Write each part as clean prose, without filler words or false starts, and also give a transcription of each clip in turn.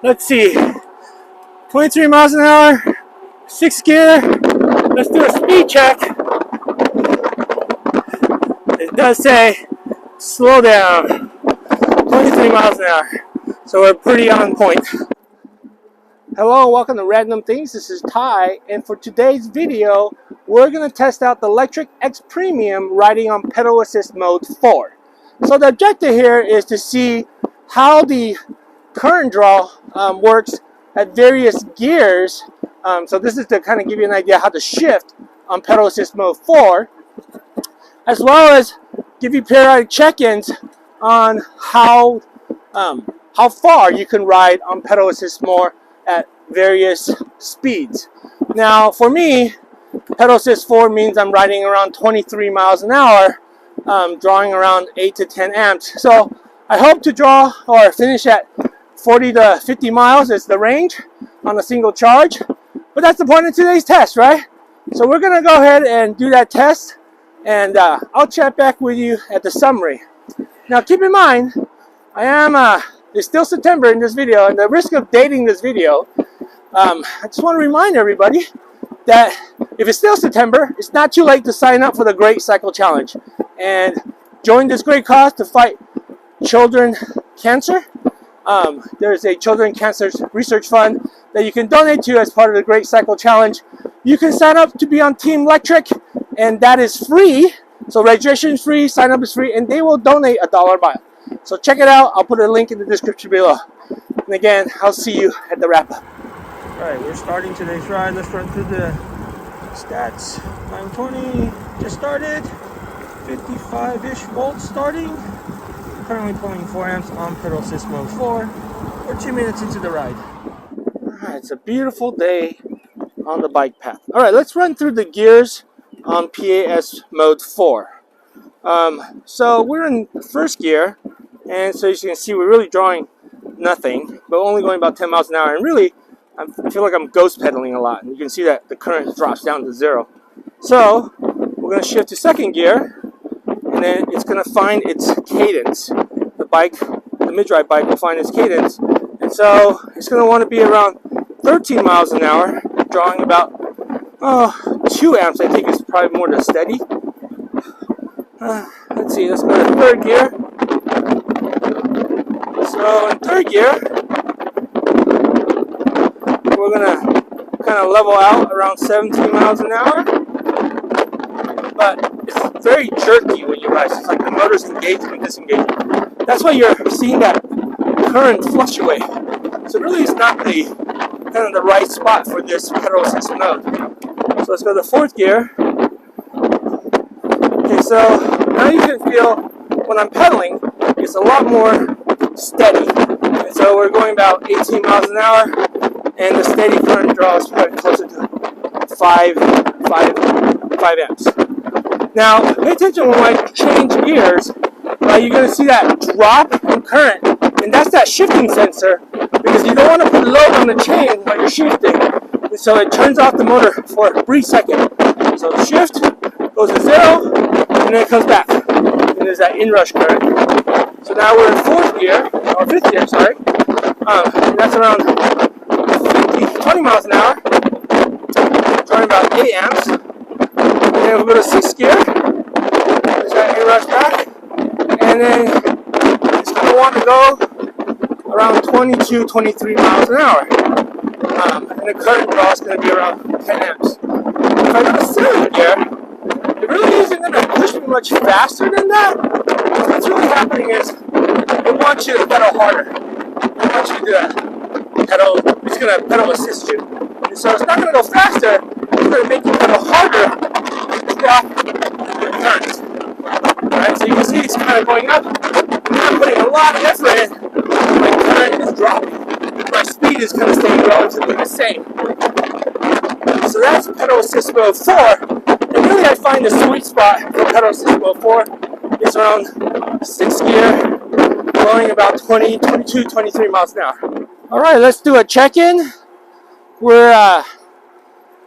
Let's see, 23 miles an hour, 6th gear. Let's do a speed check. It does say slow down, 23 miles an hour. So we're pretty on point. Hello, welcome to Random Things. This is Ty, and for today's video, we're going to test out the Lectric XPremium riding on pedal assist mode 4. So the objective here is to see how the current draw works at various gears. So this is to kind of give you an idea how to shift on pedal assist mode 4, as well as give you periodic check-ins on how far you can ride on pedal assist mode at various speeds. Now for me, pedal assist 4 means I'm riding around 23 miles an hour, drawing around 8 to 10 amps. So I hope to draw or finish at 40 to 50 miles is the range on a single charge. But that's the point of today's test, right? So we're gonna go ahead and do that test, and I'll chat back with you at the summary. Now keep in mind, it's still September in this video, and the risk of dating this video, I just want to remind everybody that if it's still September, it's not too late to sign up for the Great Cycle Challenge and join this great cause to fight children cancer. There's a children cancer research fund that you can donate to as part of the Great Cycle Challenge. You can sign up to be on Team Lectric, and that is free. So registration is free, sign up is free, and they will donate $1 mile. So check it out. I'll put a link in the description below. And again, I'll see you at the wrap up. Alright, we're starting today's ride. Let's run through the stats. 920 just started. 55-ish volts starting. Currently pulling 4 amps on pedal assist mode 4. We're 2 minutes into the ride. Alright, it's a beautiful day on the bike path. Alright, let's run through the gears on PAS mode 4. So we're in first gear, and so as you can see, we're really drawing nothing, but only going about 10 miles an hour. And really, I feel like I'm ghost pedaling a lot. And you can see that the current drops down to 0. So we're going to shift to second gear, and then it's going to find its cadence. The mid-drive bike will find its cadence, and so it's going to want to be around 13 miles an hour, drawing about 2 amps. I think is probably more than steady. Let's see, let's go to third gear. So in third gear, we're going to kind of level out around 17 miles an hour. But it's very jerky when you ride. It's like the motor's engaging and disengaging. That's why you're seeing that current fluctuate. So really it's not the right spot for this pedal assist mode. So let's go to fourth gear. Okay, so now you can feel when I'm pedaling, it's a lot more steady. And so we're going about 18 miles an hour, and the steady current draw is probably closer to 5 amps. Now, pay attention when I change gears. You're going to see that drop in current, and that's that shifting sensor, because you don't want to put load on the chain while you're shifting. And so it turns off the motor for a brief second. So shift, goes to 0, and then it comes back. And there's that inrush current. So now we're in fourth gear, or fifth gear, sorry. And that's around 20 miles an hour, drawing about 8 amps. And then we'll go to sixth gear. There's that inrush back. And then it's going to want to go around 22, 23 miles an hour. And the current draw is going to be around 10 amps. If I go to seventh gear, it really isn't going to push me much faster than that. What's really happening is it wants you to pedal harder. It wants you to pedal, it's going to pedal assist you. And so it's not going to go faster, it's going to make you pedal harder to drop the current. Alright, so you can see it's kind of going up. I'm putting a lot of effort in. My current is dropping. My speed is kind of staying relatively the same. So that's pedal assist mode 4. And really I find the sweet spot for pedal assist mode 4 is around 6th gear, going about 20, 22, 23 miles an hour. Alright, let's do a check-in. We're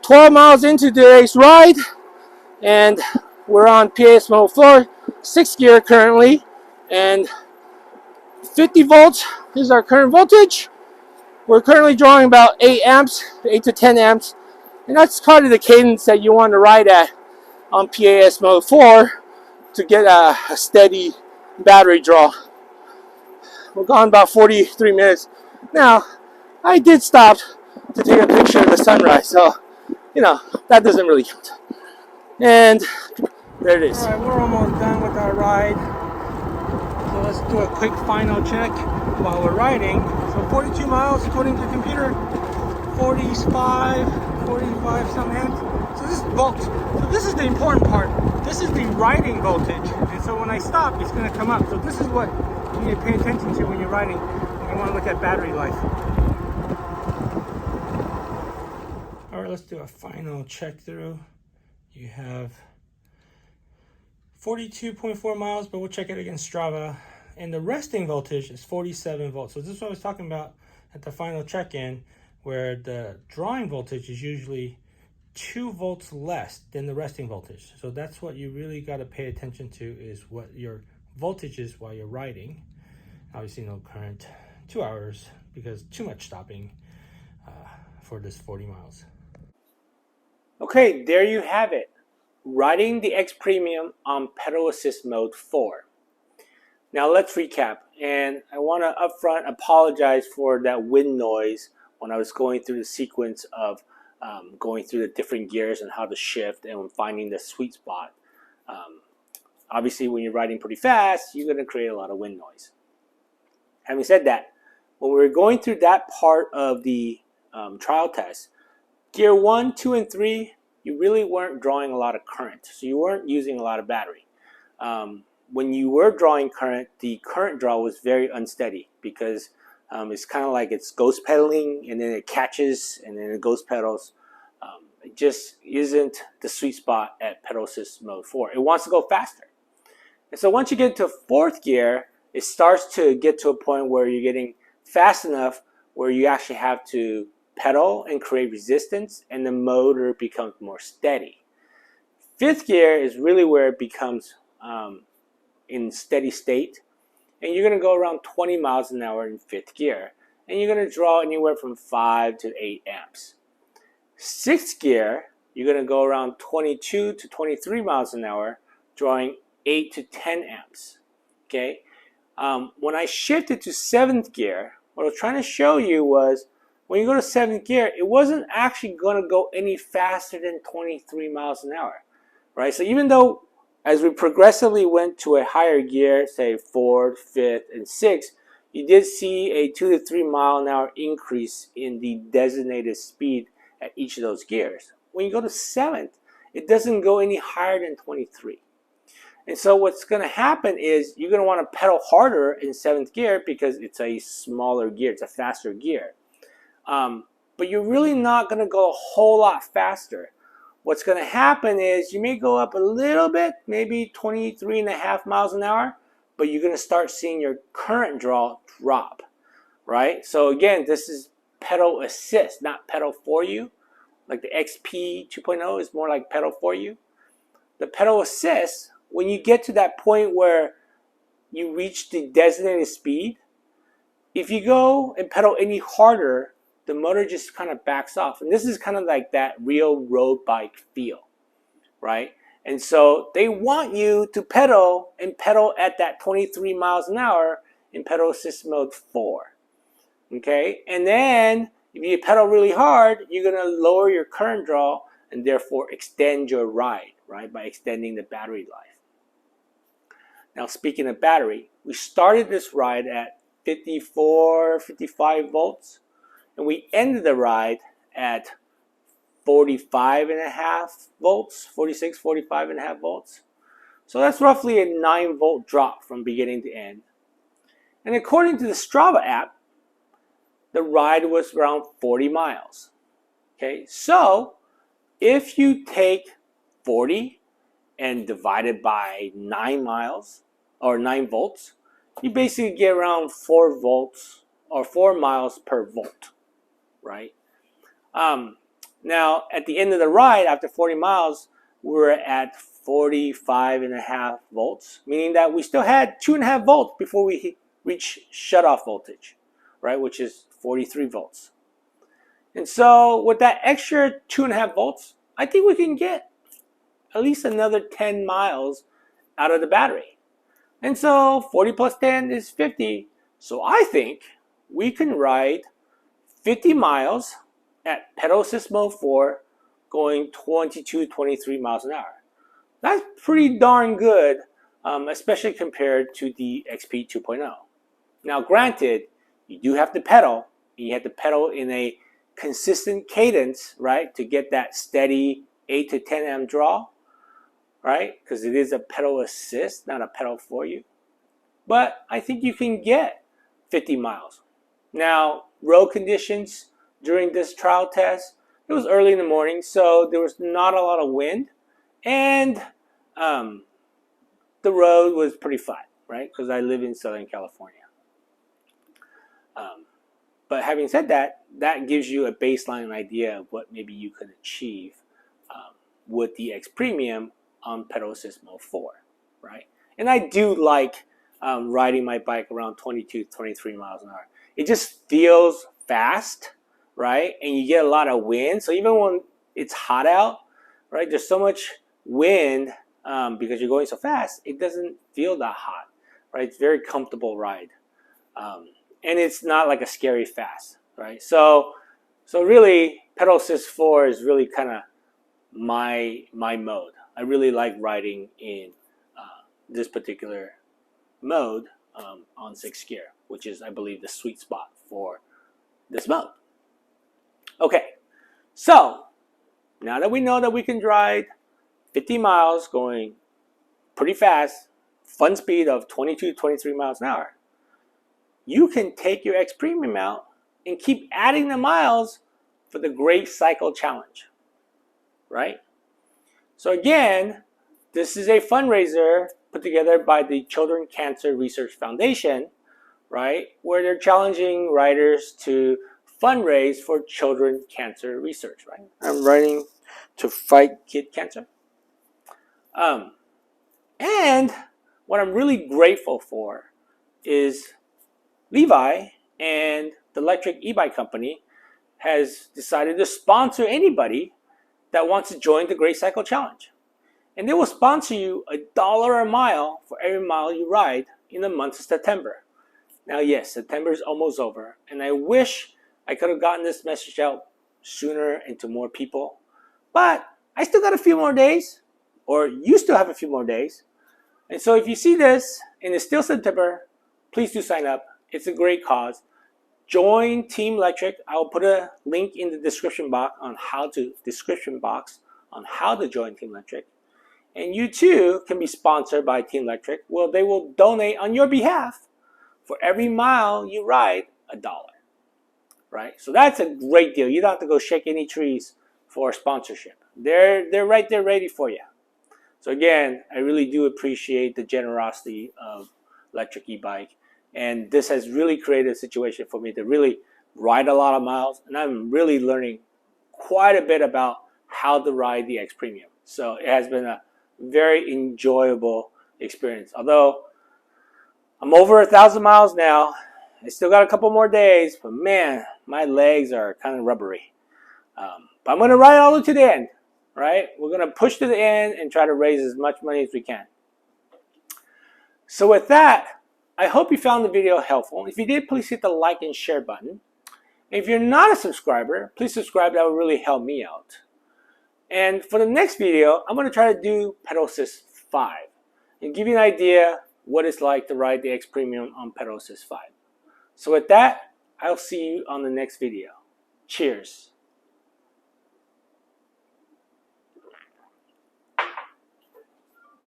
12 miles into today's ride, and we're on PAS mode 4, 6th gear currently, and 50 volts is our current voltage. We're currently drawing about 8 amps, 8 to 10 amps, and that's kind of the cadence that you want to ride at on PAS mode 4 to get a steady battery draw. We're gone about 43 minutes. Now, I did stop to take a picture of the sunrise, so, you know, that doesn't really count. And there it is. Alright, we're almost done with our ride. So let's do a quick final check while we're riding. So 42 miles according to the computer, 45 some amps. So this is volt. So this is the important part. This is the riding voltage. And so when I stop, it's going to come up. So this is what you need to pay attention to when you're riding. You want to look at battery life. Alright, let's do a final check through. You have 42.4 miles, but we'll check it against Strava. And the resting voltage is 47 volts. So this is what I was talking about at the final check-in, where the drawing voltage is usually 2 volts less than the resting voltage. So that's what you really got to pay attention to, is what your voltage is while you're riding. Obviously no current, 2 hours, because too much stopping for this 40 miles. Okay, there you have it. Riding the XPremium on pedal assist mode 4. Now let's recap, and I want to upfront apologize for that wind noise when I was going through the sequence of going through the different gears and how to shift and finding the sweet spot. Obviously when you're riding pretty fast, you're going to create a lot of wind noise. Having said that, when we were going through that part of the trial test, gear 1, 2, and 3, you really weren't drawing a lot of current, so you weren't using a lot of battery. When you were drawing current, the current draw was very unsteady because it's kind of like it's ghost pedaling, and then it catches, and then it ghost pedals. It just isn't the sweet spot at pedal assist mode 4. It wants to go faster. And so once you get to 4th gear, it starts to get to a point where you're getting fast enough where you actually have to pedal and create resistance, and the motor becomes more steady. 5th gear is really where it becomes in steady state, and you're going to go around 20 miles an hour in 5th gear, and you're going to draw anywhere from 5 to 8 amps. 6th gear, you're going to go around 22 to 23 miles an hour, drawing 8 to 10 amps. Okay. When I shifted to 7th gear, what I was trying to show you was, when you go to 7th gear, it wasn't actually going to go any faster than 23 miles an hour, right? So even though as we progressively went to a higher gear, say 4th, 5th, and 6th, you did see a 2 to 3 mile an hour increase in the designated speed at each of those gears. When you go to 7th, it doesn't go any higher than 23. And so what's going to happen is you're going to want to pedal harder in 7th gear because it's a smaller gear, it's a faster gear. But you're really not going to go a whole lot faster. What's going to happen is you may go up a little bit, maybe 23.5 miles an hour, but you're going to start seeing your current draw drop, right? So again, this is pedal assist, not pedal for you. Like the XP 2.0 is more like pedal for you. The pedal assist, when you get to that point where you reach the designated speed, if you go and pedal any harder, the motor just kind of backs off. And this is kind of like that real road bike feel, right? And so they want you to pedal and pedal at that 23 miles an hour in pedal assist mode 4. Okay? And then if you pedal really hard, you're going to lower your current draw and therefore extend your ride, right? By extending the battery life. Now, speaking of battery, we started this ride at 54, 55 volts. And we ended the ride at 45.5 volts, 46, 45.5 volts. So that's roughly a 9 volt drop from beginning to end. And according to the Strava app, the ride was around 40 miles. Okay, so if you take 40 and divide it by 9 miles or 9 volts, you basically get around 4 volts or 4 miles per volt. Right? Now, at the end of the ride, after 40 miles, we were at 45.5 volts, meaning that we still had 2.5 volts before we reach shutoff voltage, right? Which is 43 volts. And so with that extra 2.5 volts, I think we can get at least another 10 miles out of the battery. And so 40 plus 10 is 50. So I think we can ride 50 miles at pedal assist mode 4 going 22, 23 miles an hour. That's pretty darn good, especially compared to the XP 2.0. Now granted, you do have to pedal. You have to pedal in a consistent cadence, right, to get that steady 8 to 10 amp draw, right, because it is a pedal assist, not a pedal for you. But I think you can get 50 miles. Now, road conditions during this trial test, it was early in the morning, so there was not a lot of wind, and the road was pretty flat, right, because I live in Southern California. But having said that, that gives you a baseline idea of what maybe you could achieve with the XPremium on pedal assist mode 4, right? And I do like riding my bike around 22, 23 miles an hour. It just feels fast, right? And you get a lot of wind. So even when it's hot out, right, there's so much wind because you're going so fast, it doesn't feel that hot, right? It's a very comfortable ride. And it's not like a scary fast, right? So really, pedal assist 4 is really kind of my mode. I really like riding in this particular mode on 6th gear, which is, I believe, the sweet spot for this mode. Okay, so now that we know that we can ride 50 miles going pretty fast, fun speed of 22, 23 miles an hour, you can take your XPremium out and keep adding the miles for the Great Cycle Challenge, right? So again, this is a fundraiser put together by the Children Cancer Research Foundation, right, where they're challenging riders to fundraise for children cancer research, right? I'm riding to fight kid cancer. And what I'm really grateful for is Levi and the Lectric e-bike company has decided to sponsor anybody that wants to join the Great Cycle Challenge. And they will sponsor you $1 a mile for every mile you ride in the month of September. Now, yes, September is almost over, and I wish I could have gotten this message out sooner and to more people. But I still got a few more days, or you still have a few more days. And so if you see this and it's still September, please do sign up. It's a great cause. Join Team Lectric. I will put a link in the description box on how to join Team Lectric. And you too can be sponsored by Team Lectric. Well, they will donate on your behalf for every mile you ride $1, right? So that's a great deal. You don't have to go shake any trees for sponsorship. They're right there ready for you. So again, I really do appreciate the generosity of Lectric e-bike. And this has really created a situation for me to really ride a lot of miles. And I'm really learning quite a bit about how to ride the XPremium. So it has been a very enjoyable experience. Although I'm over 1,000 miles now, I still got a couple more days, but man, my legs are kind of rubbery. But I'm going to ride all the way to the end, right? We're going to push to the end and try to raise as much money as we can. So with that, I hope you found the video helpful. If you did, please hit the like and share button. And if you're not a subscriber, please subscribe. That will really help me out. And for the next video, I'm going to try to do pedal assist 5 and give you an idea what it's like to ride the XPremium on pedal assist 5. So with that, I'll see you on the next video. Cheers.